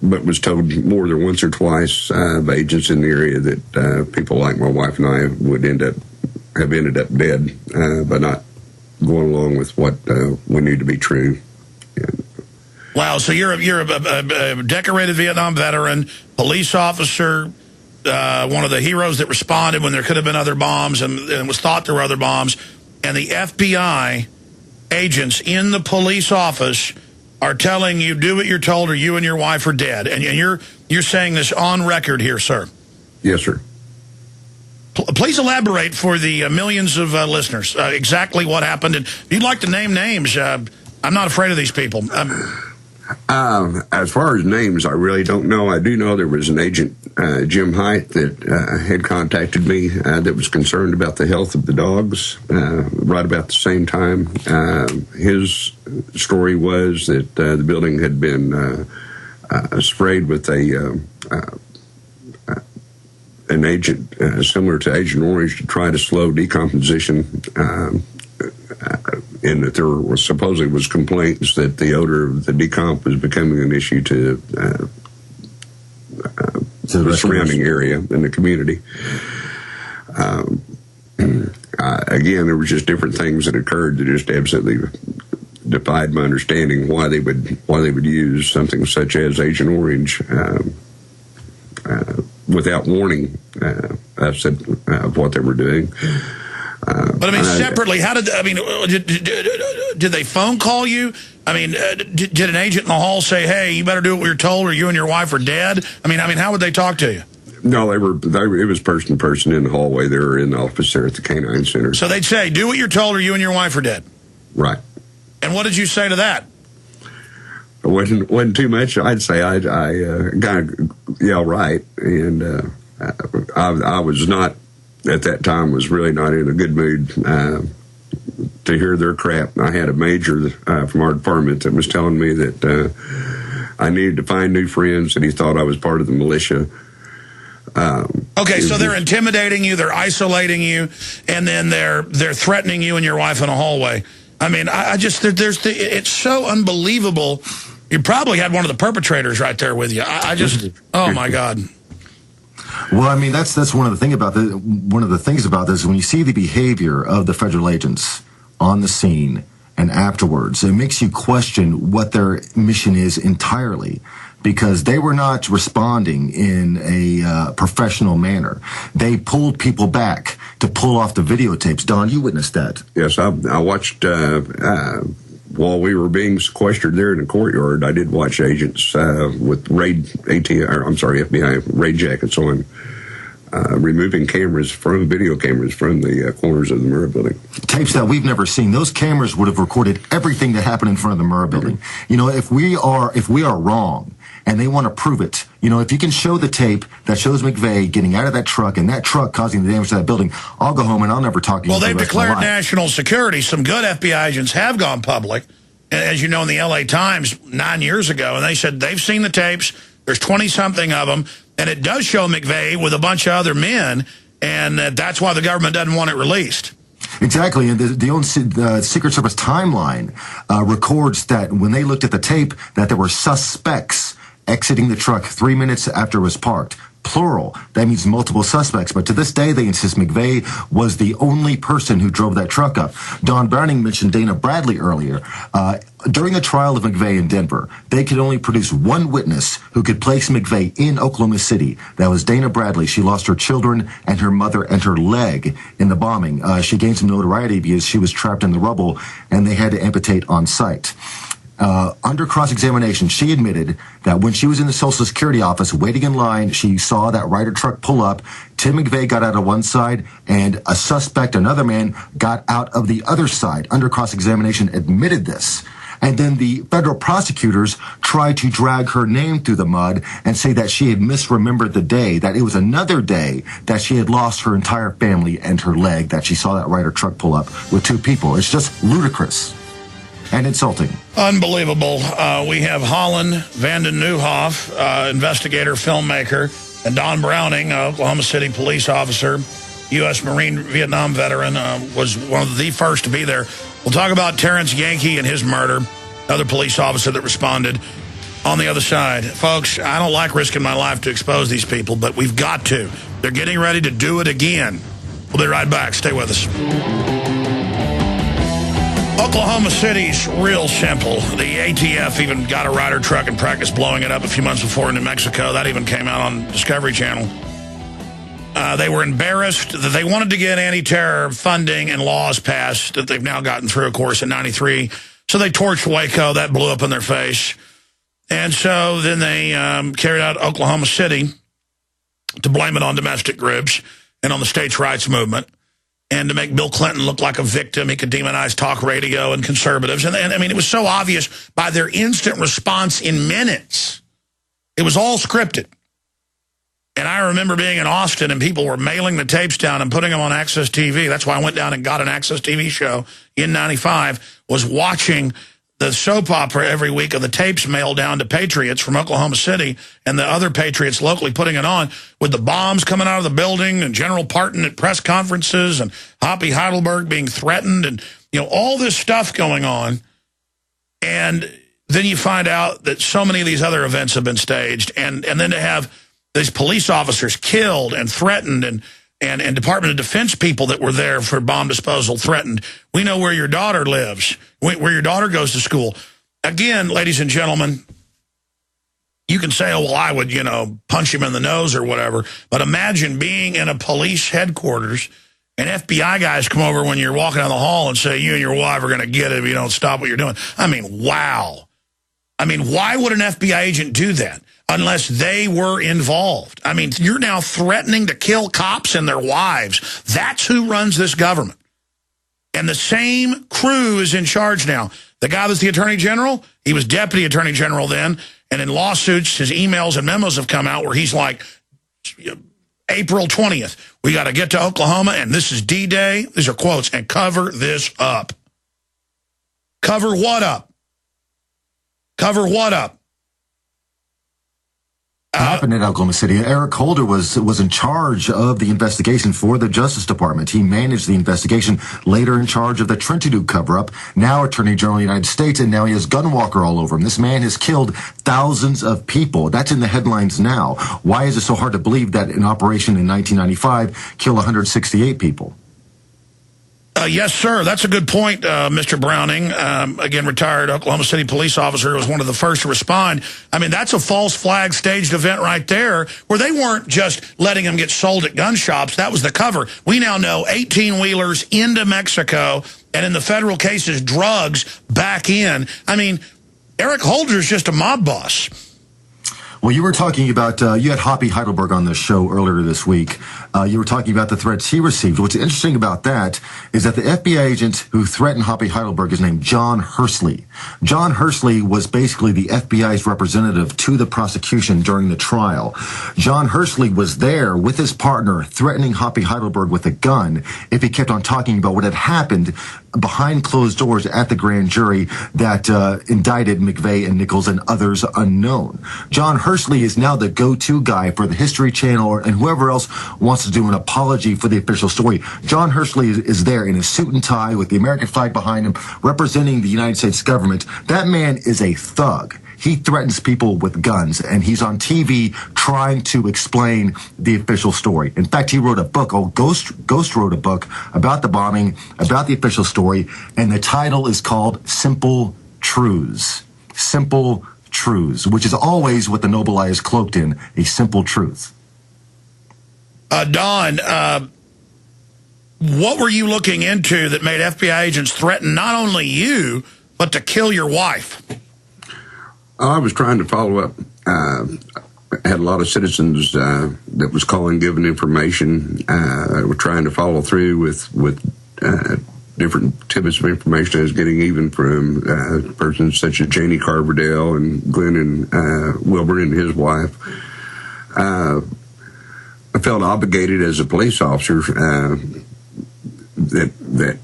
but was told more than once or twice by agents in the area that people like my wife and I would have ended up dead by not going along with what we knew to be true. Wow, so you're a decorated Vietnam veteran, police officer, one of the heroes that responded when there could have been other bombs and it was thought there were other bombs, and the FBI agents in the police office are telling you, do what you're told or you and your wife are dead. And you're saying this on record here, sir. Yes, sir. Please elaborate for the millions of listeners exactly what happened. And if you'd like to name names, I'm not afraid of these people. As far as names, I really don't know. I do know there was an agent, Jim Height, that had contacted me that was concerned about the health of the dogs right about the same time. His story was that the building had been sprayed with an agent similar to Agent Orange to try to slow decomposition. And that there was supposedly complaints that the odor of the decomp was becoming an issue to the surrounding area and the community. Again, there were just different things that occurred that just absolutely defied my understanding why they would use something such as Agent Orange without warning us of what they were doing. But I mean, separately, did they phone call you? I mean, did an agent in the hall say, "Hey, you better do what you're told, or you and your wife are dead"? I mean, how would they talk to you? No, it was person to person in the hallway. They were in the office there at the Canine Center. So they'd say, "Do what you're told, or you and your wife are dead." Right. And what did you say to that? It wasn't too much. I'd say I kind of yell right, and I was not. At that time, was really not in a good mood to hear their crap. I had a major from our department that was telling me that I needed to find new friends, and he thought I was part of the militia. Okay, so they're intimidating you, they're isolating you, and then they're threatening you and your wife in a hallway. I mean, it's so unbelievable. You probably had one of the perpetrators right there with you. Oh my God. Well, I mean, that's one of the things about this. When you see the behavior of the federal agents on the scene and afterwards, it makes you question what their mission is entirely, because they were not responding in a professional manner. They pulled people back to pull off the videotapes. Don, you witnessed that. Yes, I watched while we were being sequestered there in the courtyard. I did watch agents with FBI raid jackets on, removing video cameras from the corners of the Murrah building. Tapes that we've never seen. Those cameras would have recorded everything that happened in front of the Murrah building. You know, if we are wrong, and they want to prove it. You know, if you can show the tape that shows McVeigh getting out of that truck and that truck causing the damage to that building, I'll go home and I'll never talk to you. Well, they've declared national security. Some good FBI agents have gone public, as you know, in the LA Times 9 years ago, and they said they've seen the tapes. There's 20-something of them, and it does show McVeigh with a bunch of other men, and that's why the government doesn't want it released. Exactly, and the Secret Service timeline records that when they looked at the tape, that there were suspects exiting the truck 3 minutes after it was parked. Plural. That means multiple suspects. But to this day, they insist McVeigh was the only person who drove that truck up. Don Browning mentioned Dana Bradley earlier. During the trial of McVeigh in Denver, they could only produce one witness who could place McVeigh in Oklahoma City. That was Dana Bradley. She lost her children and her mother and her leg in the bombing. She gained some notoriety because she was trapped in the rubble and they had to amputate on site. Under cross-examination, she admitted that when she was in the Social Security office waiting in line, she saw that Ryder truck pull up. Tim McVeigh got out of one side, and a suspect, another man, got out of the other side. Under cross-examination, admitted this. And then the federal prosecutors tried to drag her name through the mud and say that she had misremembered the day, that it was another day that she had lost her entire family and her leg, that she saw that Ryder truck pull up with two people. It's just ludicrous and insulting. Unbelievable. We have Holland, Vanden Nieuwenhof, investigator, filmmaker, and Don Browning, Oklahoma City police officer, U.S. Marine Vietnam veteran, was one of the first to be there. We'll talk about Terrence Yeaky and his murder, another police officer that responded. on the other side. Folks, I don't like risking my life to expose these people, but we've got to. They're getting ready to do it again. We'll be right back. Stay with us. Oklahoma City's real simple. The ATF even got a Ryder truck and practiced blowing it up a few months before in New Mexico. That even came out on Discovery Channel. They were embarrassed that they wanted to get anti-terror funding and laws passed that they've now gotten through, of course, in '93. So they torched Waco. That blew up in their face. And so then they carried out Oklahoma City to blame it on domestic groups and on the states' rights movement, and to make Bill Clinton look like a victim. He could demonize talk radio and conservatives. And I mean, it was so obvious by their instant response in minutes. It was all scripted. And I remember being in Austin and people were mailing the tapes down and putting them on Access TV. That's why I went down and got an Access TV show in '95, was watching the soap opera every week of the tapes mailed down to patriots from Oklahoma City and the other patriots locally putting it on, with the bombs coming out of the building and General Parton at press conferences and Hoppy Heidelberg being threatened and, you know, all this stuff going on. And then you find out that so many of these other events have been staged, and then to have these police officers killed and threatened, and Department of Defense people that were there for bomb disposal threatened. We know where your daughter lives, where your daughter goes to school. Again, ladies and gentlemen, you can say, oh, well, I would, you know, punch him in the nose or whatever. But imagine being in a police headquarters and FBI guys come over when you're walking down the hall and say, you and your wife are going to get it if you don't stop what you're doing. I mean, wow. I mean, why would an FBI agent do that unless they were involved? I mean, you're now threatening to kill cops and their wives. That's who runs this government. And the same crew is in charge now. The guy that's the Attorney General, he was Deputy Attorney General then, and in lawsuits, his emails and memos have come out where he's like, April 20th, we got to get to Oklahoma, and this is D-Day. These are quotes, and cover this up. Cover what up? Cover what up? Happened in Oklahoma City. Eric Holder was in charge of the investigation for the Justice Department. He managed the investigation, later in charge of the Trentadue cover-up, now Attorney General of the United States, and now he has Gunwalker all over him. This man has killed thousands of people. That's in the headlines now. Why is it so hard to believe that an operation in 1995 killed 168 people? Yes, sir. That's a good point, Mr. Browning. Again, retired Oklahoma City police officer, was one of the first to respond. I mean, that's a false flag staged event right there, where they weren't just letting them get sold at gun shops. That was the cover. We now know 18-wheelers into Mexico, and in the federal cases, drugs back in. I mean, Eric Holder is just a mob boss. Well, you were talking about, you had Hoppy Heidelberg on the show earlier this week. You were talking about the threats he received. What's interesting about that is that the FBI agent who threatened Hoppy Heidelberg is named John Hursley. John Hursley was basically the FBI's representative to the prosecution during the trial. John Hursley was there with his partner threatening Hoppy Heidelberg with a gun if he kept on talking about what had happened behind closed doors at the grand jury that indicted McVeigh and Nichols and others unknown. John Hursley is now the go-to guy for the History Channel and whoever else wants to do an apology for the official story. John Hursley is there in a suit and tie with the American flag behind him, representing the United States government. That man is a thug. He threatens people with guns, and he's on TV trying to explain the official story. In fact, he wrote a book, Ghost wrote a book about the bombing, about the official story, and the title is called Simple Truths. Simple Truths, which is always what the noble lie is cloaked in, a simple truth. Don, what were you looking into that made FBI agents threaten not only you, but to kill your wife? I was trying to follow up. I had a lot of citizens that was calling, giving information. We're trying to follow through with different tidbits of information I was getting, even from persons such as Janie Carverdale and Glenn and Wilbur and his wife. I felt obligated as a police officer that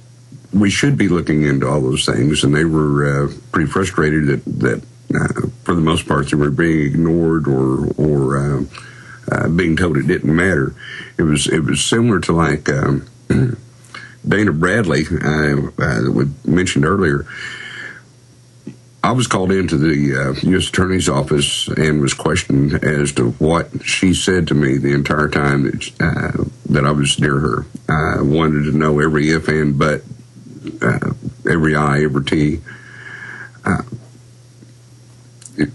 we should be looking into all those things, and they were pretty frustrated that for the most part they were being ignored or being told it didn't matter. It was similar to like Dana Bradley that we mentioned earlier. I was called into the U.S. Attorney's office and was questioned as to what she said to me the entire time that I was near her. I wanted to know every if and but, every I, every T.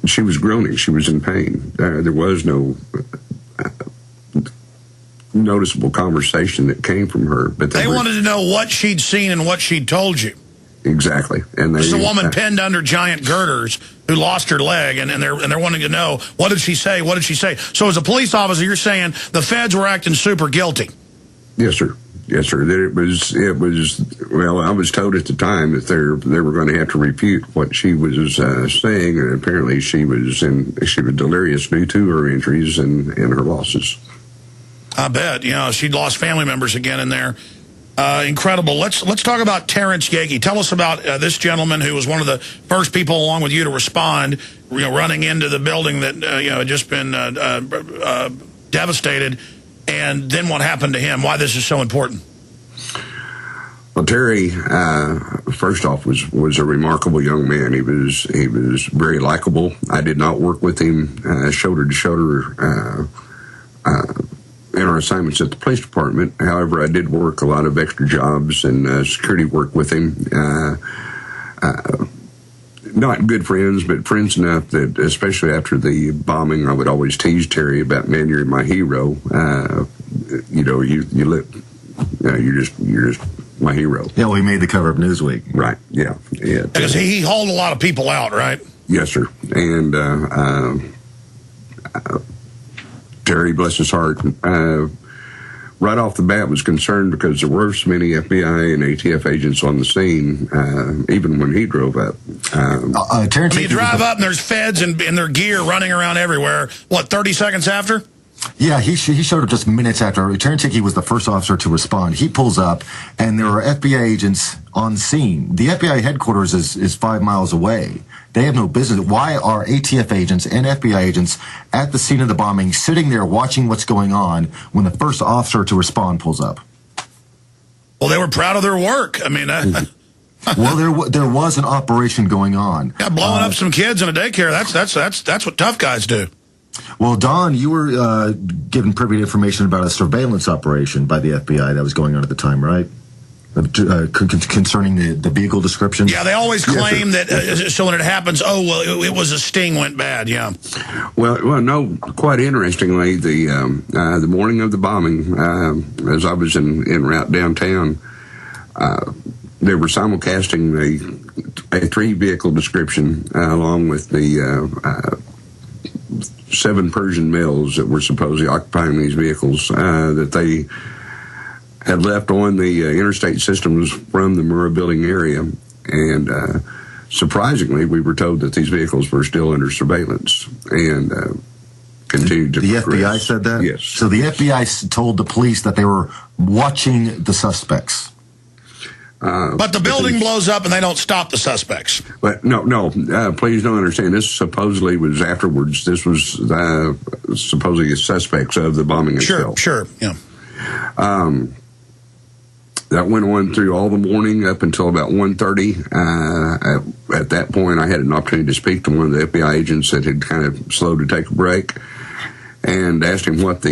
She was groaning. She was in pain. There was no noticeable conversation that came from her. But they wanted to know what she'd seen and what she'd told you. Exactly. And there's a woman pinned under giant girders who lost her leg, and they're wanting to know, what did she say? What did she say? So as a police officer, you're saying the feds were acting super guilty. Yes, sir. Yes, sir. That it was. Well, I was told at the time that they were going to have to refute what she was saying, and apparently she was delirious due to her injuries and her losses. I bet. She'd lost family members again in there. Incredible. Let's talk about Terrence Yeaky. Tell us about this gentleman who was one of the first people, along with you, to respond. Running into the building that had just been devastated, and then what happened to him. Why this is so important. Well, Terry, first off, was a remarkable young man. He was very likable. I did not work with him shoulder to shoulder in our assignments at the police department. However, I did work a lot of extra jobs and security work with him. Not good friends, but friends enough that, especially after the bombing, I would always tease Terry about, man, you're my hero. You're just my hero. Yeah, well, he made the cover of Newsweek. Right. Yeah. Because he hauled a lot of people out, right? Yes, sir. And Terry, bless his heart, right off the bat was concerned because there were so many FBI and ATF agents on the scene, even when he drove up. You drive up and there's feds in their gear running around everywhere. What, 30 seconds after? Yeah, he showed up just minutes after. Terry Yeaky was the first officer to respond. He pulls up, and there are FBI agents on scene. The FBI headquarters is 5 miles away. They have no business. Why are ATF agents and FBI agents at the scene of the bombing, sitting there watching what's going on when the first officer to respond pulls up? Well, they were proud of their work. I mean, well, there was an operation going on. Yeah, blowing up some kids in a daycare. That's what tough guys do. Well, Don, you were given privy information about a surveillance operation by the FBI that was going on at the time, right? Concerning the vehicle description? Yeah, they always claim that, so when it happens, it was a sting went bad, yeah. Well, no, quite interestingly, the morning of the bombing, as I was en route downtown, they were simulcasting a 3-vehicle description along with the 7 Persian males that were supposedly occupying these vehicles that they had left on the interstate systems from the Murrah building area. And surprisingly, we were told that these vehicles were still under surveillance and continued to progress. The FBI said that? Yes. So the FBI told the police that they were watching the suspects. But the building blows up and they don't stop the suspects. But no, please don't understand. This supposedly was afterwards. This was supposedly suspects of the bombing itself. Sure, yeah. That went on through all the morning up until about 1:30. At that point, I had an opportunity to speak to one of the FBI agents that had kind of slowed to take a break and asked him what the